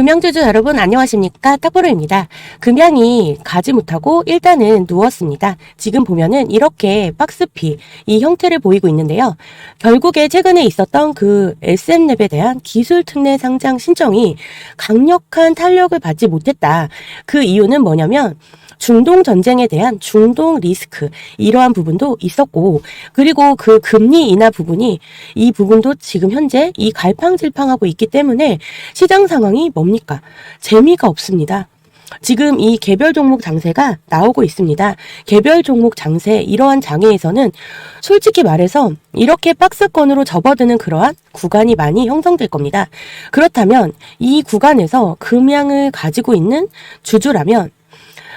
금양주주 여러분 안녕하십니까, 탁보로입니다. 금양이 가지 못하고 일단은 누웠습니다. 지금 보면은 이렇게 박스피 이 형태를 보이고 있는데요. 결국에 최근에 있었던 그 SM랩에 대한 기술 특례 상장 신청이 강력한 탄력을 받지 못했다. 그 이유는 뭐냐면 중동 전쟁에 대한 중동 리스크 이러한 부분도 있었고, 그리고 그 금리 인하 부분이 이 부분도 지금 현재 이 갈팡질팡하고 있기 때문에 시장 상황이 뭡니까? 재미가 없습니다. 지금 이 개별 종목 장세가 나오고 있습니다. 개별 종목 장세 이러한 장에에서는 솔직히 말해서 이렇게 박스권으로 접어드는 그러한 구간이 많이 형성될 겁니다. 그렇다면 이 구간에서 금양을 가지고 있는 주주라면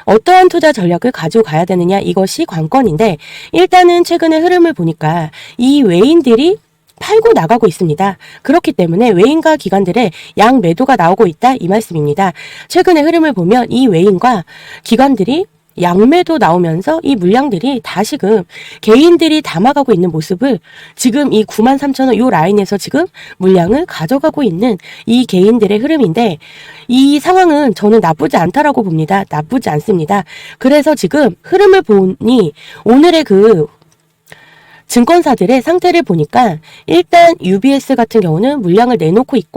어떠한 투자 전략을 가지고 가야 되느냐, 이것이 관건인데, 일단은 최근의 흐름을 보니까 이 외인들이 팔고 나가고 있습니다. 그렇기 때문에 외인과 기관들의 양 매도가 나오고 있다, 이 말씀입니다. 최근의 흐름을 보면 이 외인과 기관들이 양매도 나오면서 이 물량들이 다시금 개인들이 담아가고 있는 모습을 지금 이 93,000원 요 라인에서 지금 물량을 가져가고 있는 이 개인들의 흐름인데, 이 상황은 저는 나쁘지 않다라고 봅니다. 나쁘지 않습니다. 그래서 지금 흐름을 보니 오늘의 그 증권사들의 상태를 보니까 일단 UBS 같은 경우는 물량을 내놓고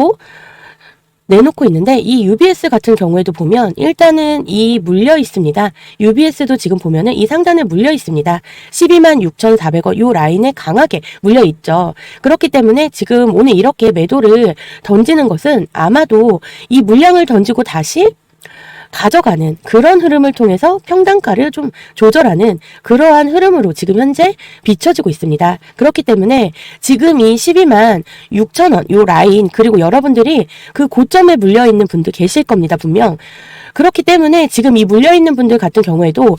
있는데, 이 UBS 같은 경우에도 보면 일단은 이 물려 있습니다. UBS도 지금 보면은 이 상단에 물려 있습니다. 126,400원 요 라인에 강하게 물려 있죠. 그렇기 때문에 지금 오늘 이렇게 매도를 던지는 것은 아마도 이 물량을 던지고 다시 가져가는 그런 흐름을 통해서 평단가를 좀 조절하는 그러한 흐름으로 지금 현재 비춰지고 있습니다. 그렇기 때문에 지금 이 126,000원 요 라인, 그리고 여러분들이 그 고점에 물려있는 분들 계실 겁니다, 분명. 그렇기 때문에 지금 이 물려있는 분들 같은 경우에도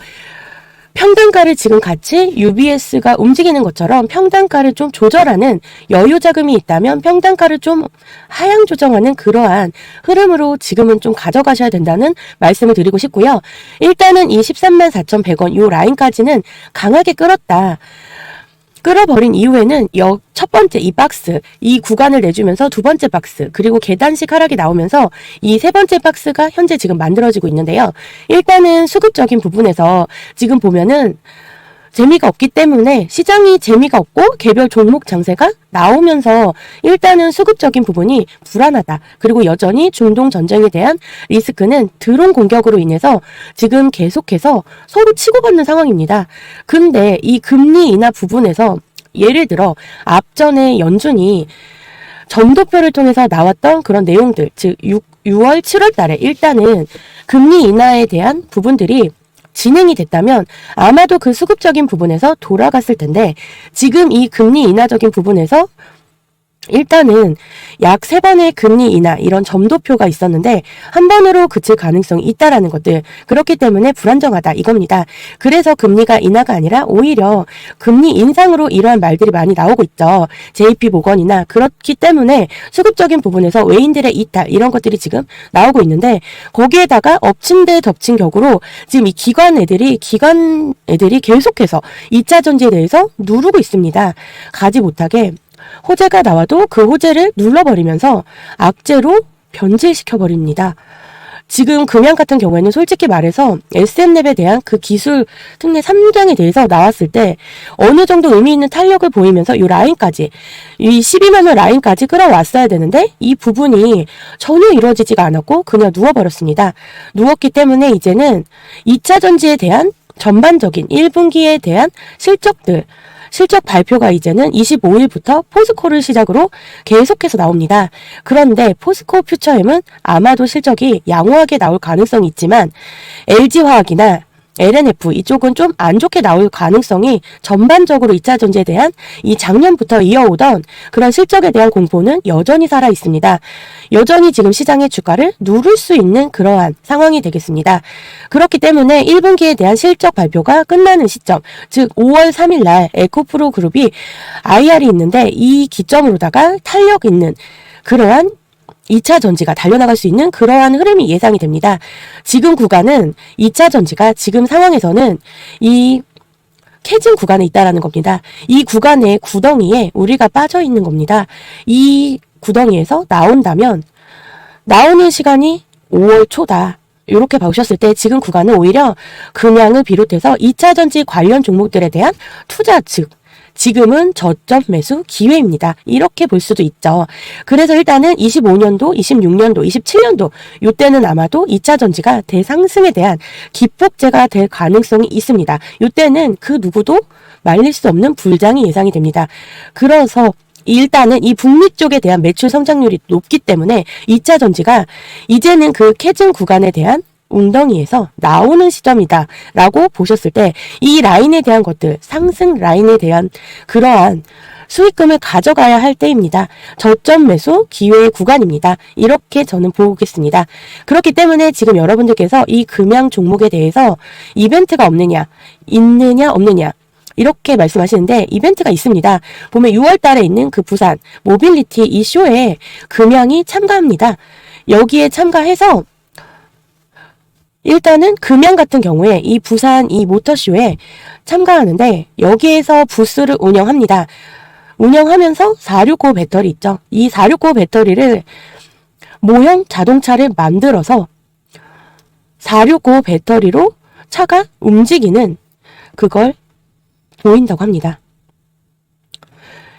평단가를 지금 같이 UBS가 움직이는 것처럼 평단가를 좀 조절하는 여유 자금이 있다면 평단가를 좀 하향 조정하는 그러한 흐름으로 지금은 좀 가져가셔야 된다는 말씀을 드리고 싶고요. 일단은 이 134,100원 요 라인까지는 강하게 끌었다. 끌어버린 이후에는 첫 번째 이 박스, 이 구간을 내주면서 두 번째 박스, 그리고 계단식 하락이 나오면서 이 세 번째 박스가 현재 지금 만들어지고 있는데요. 일단은 수급적인 부분에서 지금 보면은 재미가 없기 때문에 시장이 재미가 없고 개별 종목 장세가 나오면서 일단은 수급적인 부분이 불안하다. 그리고 여전히 중동 전쟁에 대한 리스크는 드론 공격으로 인해서 지금 계속해서 서로 치고받는 상황입니다. 근데 이 금리 인하 부분에서 예를 들어 앞전에 연준이 점도표를 통해서 나왔던 그런 내용들, 즉 6월, 7월 달에 일단은 금리 인하에 대한 부분들이 진행이 됐다면 아마도 그 수급적인 부분에서 돌아갔을 텐데, 지금 이 금리 인하적인 부분에서 일단은 약 3번의 금리 인하 이런 점도표가 있었는데 한 번으로 그칠 가능성이 있다라는 것들, 그렇기 때문에 불안정하다 이겁니다. 그래서 금리가 인하가 아니라 오히려 금리 인상으로 이러한 말들이 많이 나오고 있죠. JP모건이나. 그렇기 때문에 수급적인 부분에서 외인들의 이탈 이런 것들이 지금 나오고 있는데, 거기에다가 엎친 데 덮친 격으로 지금 이 기관 애들이 계속해서 2차 전지에 대해서 누르고 있습니다. 가지 못하게 호재가 나와도 그 호재를 눌러버리면서 악재로 변질시켜버립니다. 지금 금양 같은 경우에는 솔직히 말해서 SM랩에 대한 그 기술 특례 3장에 대해서 나왔을 때 어느 정도 의미 있는 탄력을 보이면서 이 라인까지, 이 12만원 라인까지 끌어왔어야 되는데 이 부분이 전혀 이루어지지가 않았고 그냥 누워버렸습니다. 누웠기 때문에 이제는 2차 전지에 대한 전반적인 1분기에 대한 실적 발표가 이제는 25일부터 포스코를 시작으로 계속해서 나옵니다. 그런데 포스코 퓨처엠은 아마도 실적이 양호하게 나올 가능성이 있지만 LG화학이나 LNF 이쪽은 좀 안 좋게 나올 가능성이 전반적으로 2차 전지에 대한 이 작년부터 이어오던 그런 실적에 대한 공포는 여전히 살아 있습니다. 여전히 지금 시장의 주가를 누를 수 있는 그러한 상황이 되겠습니다. 그렇기 때문에 1분기에 대한 실적 발표가 끝나는 시점, 즉 5월 3일 날 에코프로 그룹이 IR이 있는데 이 기점으로다가 탄력 있는 그러한 2차 전지가 달려나갈 수 있는 그러한 흐름이 예상이 됩니다. 지금 구간은 2차 전지가 지금 상황에서는 이 캐진 구간에 있다라는 겁니다. 이 구간의 구덩이에 우리가 빠져 있는 겁니다. 이 구덩이에서 나온다면 나오는 시간이 5월 초다. 이렇게 보셨을 때 지금 구간은 오히려 금양을 비롯해서 2차 전지 관련 종목들에 대한 투자, 즉 지금은 저점 매수 기회입니다. 이렇게 볼 수도 있죠. 그래서 일단은 25년도, 26년도, 27년도 이때는 아마도 2차 전지가 대상승에 대한 기폭제가 될 가능성이 있습니다. 이때는 그 누구도 말릴 수 없는 불장이 예상이 됩니다. 그래서 일단은 이 북미 쪽에 대한 매출 성장률이 높기 때문에 2차 전지가 이제는 그 캐즘 구간에 대한 웅덩이에서 나오는 시점이다 라고 보셨을 때 이 라인에 대한 것들, 상승 라인에 대한 그러한 수익금을 가져가야 할 때입니다. 저점 매수 기회의 구간입니다. 이렇게 저는 보겠습니다. 그렇기 때문에 지금 여러분들께서 이 금양 종목에 대해서 이벤트가 없느냐, 있느냐, 없느냐 이렇게 말씀하시는데 이벤트가 있습니다. 보면 6월 달에 있는 그 부산 모빌리티 이 쇼에 금양이 참가합니다. 여기에 참가해서 일단은 금양 같은 경우에 이 부산 이 모터쇼에 참가하는데 여기에서 부스를 운영합니다. 운영하면서 465 배터리 있죠. 이 465 배터리를 모형 자동차를 만들어서 465 배터리로 차가 움직이는 그걸 보인다고 합니다.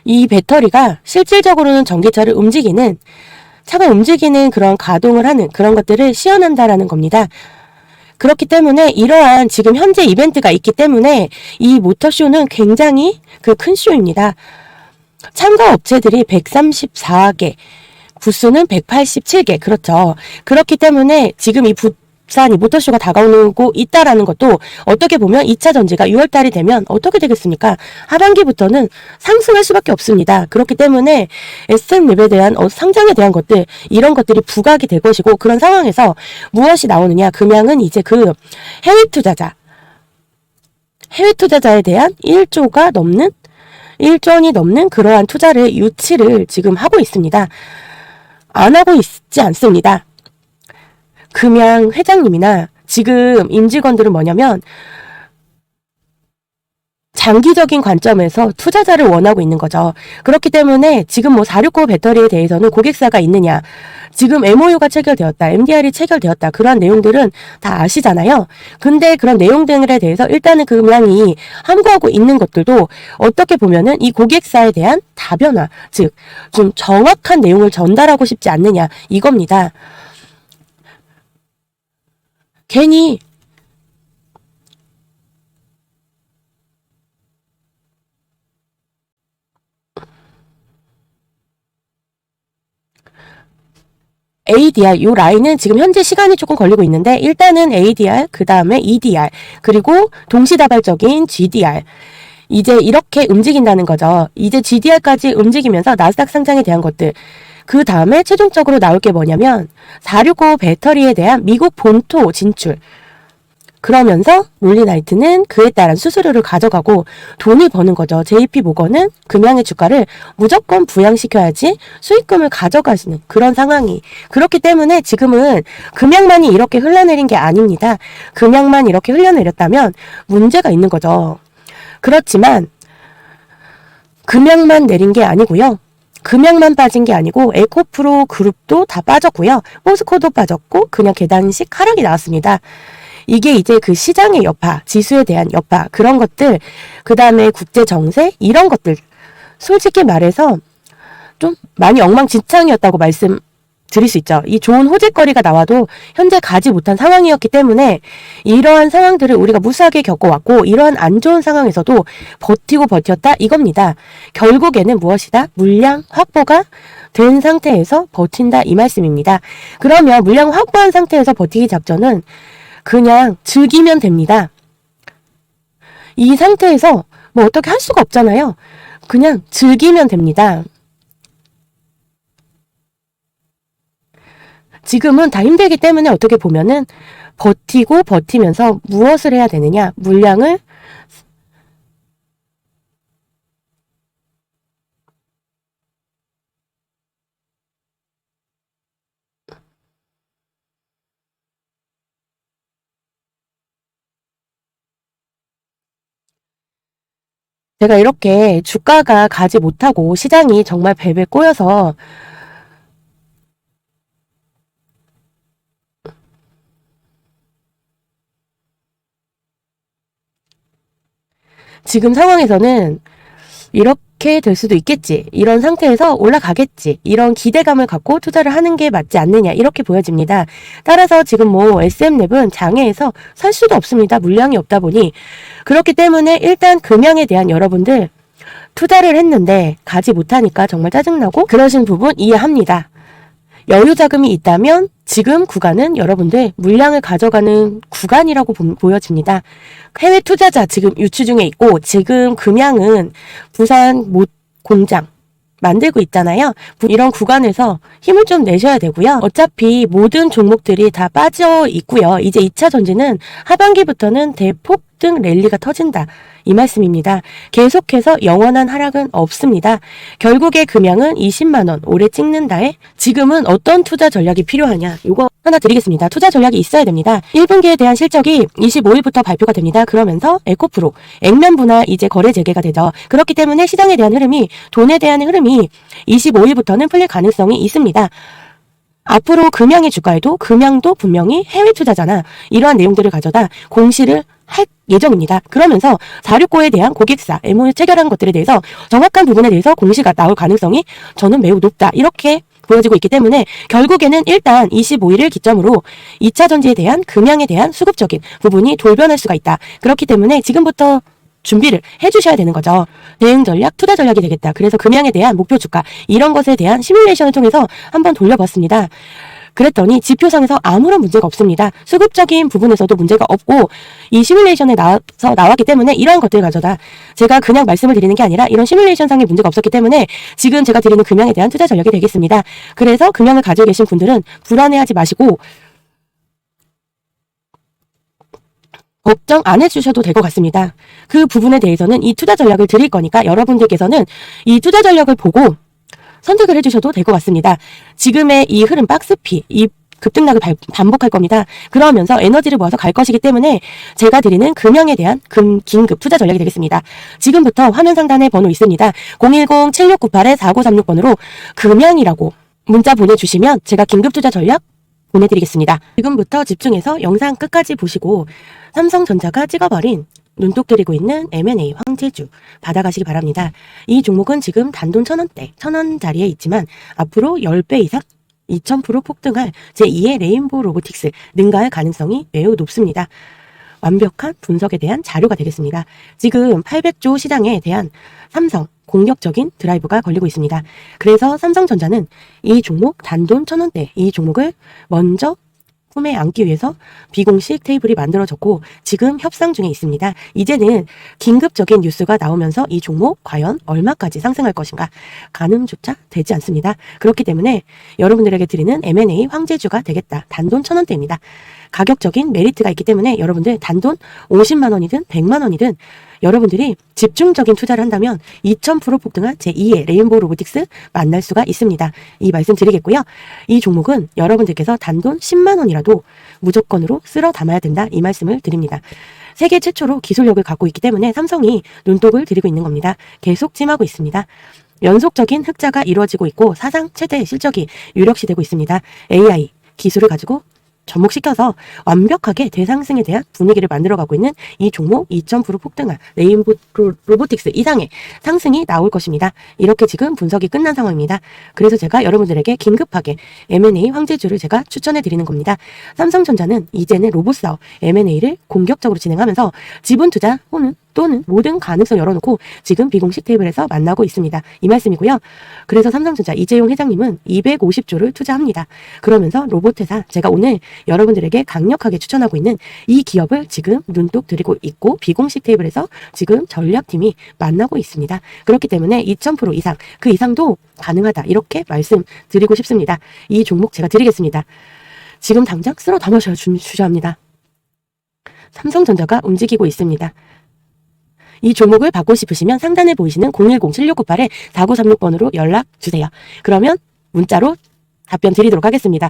이 배터리가 실질적으로는 전기차를 움직이는 차가 움직이는 그런 가동을 하는 그런 것들을 시연한다라는 겁니다. 그렇기 때문에 이러한 지금 현재 이벤트가 있기 때문에 이 모터쇼는 굉장히 그 큰 쇼입니다. 참가 업체들이 134개, 부스는 187개, 그렇죠. 그렇기 때문에 지금 이 부산 이 모터쇼가 다가오고 있다라는 것도 어떻게 보면 2차 전지가 6월달이 되면 어떻게 되겠습니까? 하반기부터는 상승할 수밖에 없습니다. 그렇기 때문에 S&P에 대한 상장에 대한 것들 이런 것들이 부각이 될 것이고 그런 상황에서 무엇이 나오느냐? 금양은 이제 그 해외 투자자에 대한 1조 원이 넘는 그러한 투자를 유치를 지금 하고 있습니다. 안 하고 있지 않습니다. 금양 회장님이나 지금 임직원들은 뭐냐면 장기적인 관점에서 투자자를 원하고 있는 거죠. 그렇기 때문에 지금 뭐 469 배터리에 대해서는 고객사가 있느냐, 지금 MOU가 체결되었다, MDR이 체결되었다, 그런 내용들은 다 아시잖아요. 근데 그런 내용들에 대해서 일단은 금양이 함구하고 있는 것들도 어떻게 보면은 이 고객사에 대한 다변화, 즉 좀 정확한 내용을 전달하고 싶지 않느냐 이겁니다. 괜히 ADR 요 라인은 지금 현재 시간이 조금 걸리고 있는데 일단은 ADR 그 다음에 EDR 그리고 동시다발적인 GDR 이제 이렇게 움직인다는 거죠. 이제 GDR까지 움직이면서 나스닥 상장에 대한 것들 그 다음에 최종적으로 나올 게 뭐냐면 465 배터리에 대한 미국 본토 진출 그러면서 몰리나이트는 그에 따른 수수료를 가져가고 돈을 버는 거죠. JP모건은 금양의 주가를 무조건 부양시켜야지 수익금을 가져가시는 그런 상황이 그렇기 때문에 지금은 금양만이 이렇게 흘러내린 게 아닙니다. 금양만 이렇게 흘러내렸다면 문제가 있는 거죠. 그렇지만 금양만 내린 게 아니고요. 금양만 빠진 게 아니고 에코프로 그룹도 다 빠졌고요. 포스코도 빠졌고 그냥 계단식 하락이 나왔습니다. 이게 이제 그 시장의 여파, 지수에 대한 여파, 그런 것들, 그 다음에 국제 정세, 이런 것들, 솔직히 말해서 좀 많이 엉망진창이었다고 말씀드릴 수 있죠. 이 좋은 호재거리가 나와도 현재 가지 못한 상황이었기 때문에 이러한 상황들을 우리가 무수하게 겪어왔고, 이러한 안 좋은 상황에서도 버티고 버텼다 이겁니다. 결국에는 무엇이다? 물량 확보가 된 상태에서 버틴다 이 말씀입니다. 그러면 물량 확보한 상태에서 버티기 작전은 그냥 즐기면 됩니다. 이 상태에서 뭐 어떻게 할 수가 없잖아요. 그냥 즐기면 됩니다. 지금은 다 힘들기 때문에 어떻게 보면은 버티고 버티면서 무엇을 해야 되느냐? 물량을 제가 이렇게 주가가 가지 못하고 시장이 정말 벨벨 꼬여서 지금 상황에서는 이렇게 될 수도 있겠지. 이런 상태에서 올라가겠지. 이런 기대감을 갖고 투자를 하는 게 맞지 않느냐. 이렇게 보여집니다. 따라서 지금 뭐 SM랩은 장외에서 살 수도 없습니다. 물량이 없다 보니. 그렇기 때문에 일단 금양에 대한 여러분들 투자를 했는데 가지 못하니까 정말 짜증나고 그러신 부분 이해합니다. 여유 자금이 있다면 지금 구간은 여러분들 물량을 가져가는 구간이라고 보여집니다. 해외 투자자 지금 유치 중에 있고 지금 금양은 부산 못 공장 만들고 있잖아요. 이런 구간에서 힘을 좀 내셔야 되고요. 어차피 모든 종목들이 다 빠져 있고요. 이제 2차 전지는 하반기부터는 대폭등 랠리가 터진다. 이 말씀입니다. 계속해서 영원한 하락은 없습니다. 결국에 금양은 20만 원 올해 찍는다에 지금은 어떤 투자 전략이 필요하냐. 이거 하나 드리겠습니다. 투자 전략이 있어야 됩니다. 1분기에 대한 실적이 25일부터 발표가 됩니다. 그러면서 에코프로, 액면 분할 이제 거래 재개가 되죠. 그렇기 때문에 시장에 대한 흐름이, 돈에 대한 흐름이 25일부터는 풀릴 가능성이 있습니다. 앞으로 금양의 주가에도 금양도 분명히 해외 투자잖아. 이러한 내용들을 가져다 공시를 할 예정입니다. 그러면서 469에 대한 고객사, MOU 체결한 것들에 대해서 정확한 부분에 대해서 공시가 나올 가능성이 저는 매우 높다. 이렇게 보여지고 있기 때문에 결국에는 일단 25일을 기점으로 2차 전지에 대한 금양에 대한 수급적인 부분이 돌변할 수가 있다. 그렇기 때문에 지금부터 준비를 해주셔야 되는 거죠. 대응 전략, 투자 전략이 되겠다. 그래서 금양에 대한 목표 주가 이런 것에 대한 시뮬레이션을 통해서 한번 돌려봤습니다. 그랬더니 지표상에서 아무런 문제가 없습니다. 수급적인 부분에서도 문제가 없고 이 시뮬레이션에 나왔기 때문에 이러한 것들을 가져다 제가 그냥 말씀을 드리는 게 아니라 이런 시뮬레이션상의 문제가 없었기 때문에 지금 제가 드리는 금양에 대한 투자 전략이 되겠습니다. 그래서 금양을 가지고 계신 분들은 불안해하지 마시고 걱정 안 해주셔도 될 것 같습니다. 그 부분에 대해서는 이 투자 전략을 드릴 거니까 여러분들께서는 이 투자 전략을 보고 선택을 해주셔도 될 것 같습니다. 지금의 이 흐름 박스피, 이 급등락을 반복할 겁니다. 그러면서 에너지를 모아서 갈 것이기 때문에 제가 드리는 금양에 대한 긴급 투자 전략이 되겠습니다. 지금부터 화면 상단에 번호 있습니다. 010-7698-4936번으로 금양이라고 문자 보내주시면 제가 긴급 투자 전략 보내드리겠습니다. 지금부터 집중해서 영상 끝까지 보시고 삼성전자가 찍어버린 눈독 들이고 있는 M&A 황제주 받아가시기 바랍니다. 이 종목은 지금 단돈 1,000원대, 1,000원 자리에 있지만 앞으로 10배 이상 2000% 폭등할 제2의 레인보우 로보틱스 능가할 가능성이 매우 높습니다. 완벽한 분석에 대한 자료가 되겠습니다. 지금 800조 시장에 대한 삼성 공격적인 드라이브가 걸리고 있습니다. 그래서 삼성전자는 이 종목 단돈 1,000원대 이 종목을 먼저 품에 안기 위해서 비공식 테이블이 만들어졌고 지금 협상 중에 있습니다. 이제는 긴급적인 뉴스가 나오면서 이 종목 과연 얼마까지 상승할 것인가 가늠조차 되지 않습니다. 그렇기 때문에 여러분들에게 드리는 M&A 황제주가 되겠다. 단돈 1,000원대입니다. 가격적인 메리트가 있기 때문에 여러분들 단돈 50만 원이든 100만 원이든 여러분들이 집중적인 투자를 한다면 2000% 폭등한 제2의 레인보우 로보틱스 만날 수가 있습니다. 이 말씀 드리겠고요. 이 종목은 여러분들께서 단돈 10만 원이라도 무조건으로 쓸어 담아야 된다. 이 말씀을 드립니다. 세계 최초로 기술력을 갖고 있기 때문에 삼성이 눈독을 들이고 있는 겁니다. 계속 찜하고 있습니다. 연속적인 흑자가 이루어지고 있고 사상 최대의 실적이 유력시되고 있습니다. AI 기술을 가지고 접목시켜서 완벽하게 대상승에 대한 분위기를 만들어가고 있는 이 종목 2000% 폭등한 레인보우 로보틱스 이상의 상승이 나올 것입니다. 이렇게 지금 분석이 끝난 상황입니다. 그래서 제가 여러분들에게 긴급하게 M&A 황제주를 제가 추천해 드리는 겁니다. 삼성전자는 이제는 로봇 사업 M&A를 공격적으로 진행하면서 지분 투자 또는 모든 가능성 열어놓고 지금 비공식 테이블에서 만나고 있습니다. 이 말씀이고요. 그래서 삼성전자 이재용 회장님은 250조를 투자합니다. 그러면서 로봇회사 제가 오늘 여러분들에게 강력하게 추천하고 있는 이 기업을 지금 눈독 들이고 있고 비공식 테이블에서 지금 전략팀이 만나고 있습니다. 그렇기 때문에 2000% 이상 그 이상도 가능하다 이렇게 말씀드리고 싶습니다. 이 종목 제가 드리겠습니다. 지금 당장 쓸어 담으셔야 합니다. 삼성전자가 움직이고 있습니다. 이 종목을 받고 싶으시면 상단에 보이시는 010-7698-4936번으로 연락 주세요. 그러면 문자로 답변 드리도록 하겠습니다.